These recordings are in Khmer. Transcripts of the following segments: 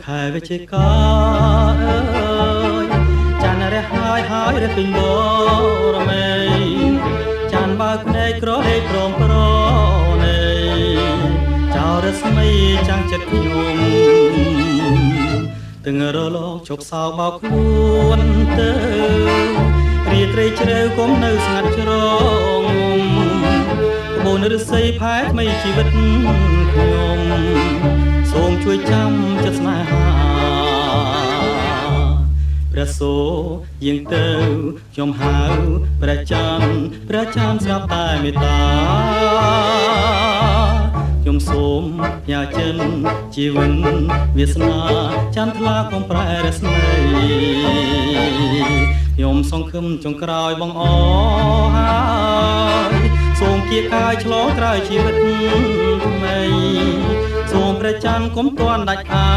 ខែវិច្ឆិកាអើយចានរះហើយរះពេញបរមេចានបើកភ្នែកក្រលេក្រមប្រណេចោរស្មីចាំងចិត្តខ្ញុំទាំងរលកជប់សោបោកខ្លួនទៅរាត្រីជ្រៅគុំនៅស្ងាត់ជ្រងក្បូនឫស្សីផែថ្មីជីវិតខ្ញុំសូមជួយចាំចិត្តស្នេហាព្រះសូរយាងទៅខ្ញុំហៅព្រះច័ន្ទស្រាប់តែមេត្តាខ្ញុំសូមផ្ញើចិនជីវិតវាសនាចន្ទថ្លាកុំប្រែរស្មីខ្ញុំសង្ឃឹមចុងក្រោយបងអហើយសូមគៀកកាយឆ្លងក្រោយជីវិតថ្មីសូមព្រះច័ន្ទកុំទាន់ដាច់អា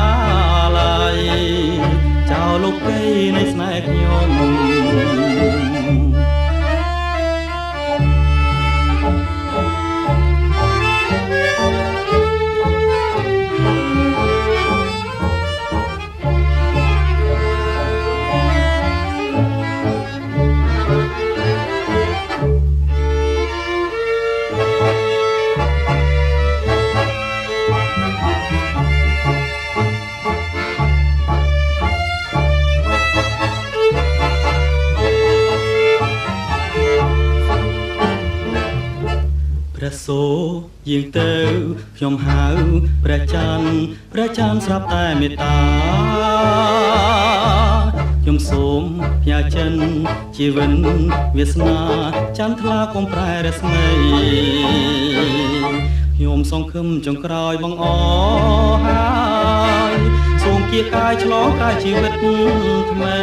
ឡ័យចោលលោកីនៃស្នេហ៍ខ្ញុំព្រះសូរយាងទៅខ្ញុំហៅព្រះច័ន្ទស្រាប់តែមេត្តាខ្ញុំសូមផ្ញើចិនជីវិតវាសនាចន្ទថ្លាកុំប្រែរស្មីខ្ញុំសង្ឃឹមចុងក្រោយបងអហើយសូមគៀកកាយឆ្លងក្រោយជីវិតថ្មី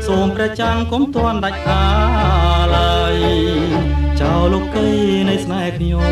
សូមព្រះច័ន្ទកុំទាន់ដាច់អាឡ័យចោលលោកីនៃស្នេហ៍ខ្ញុំ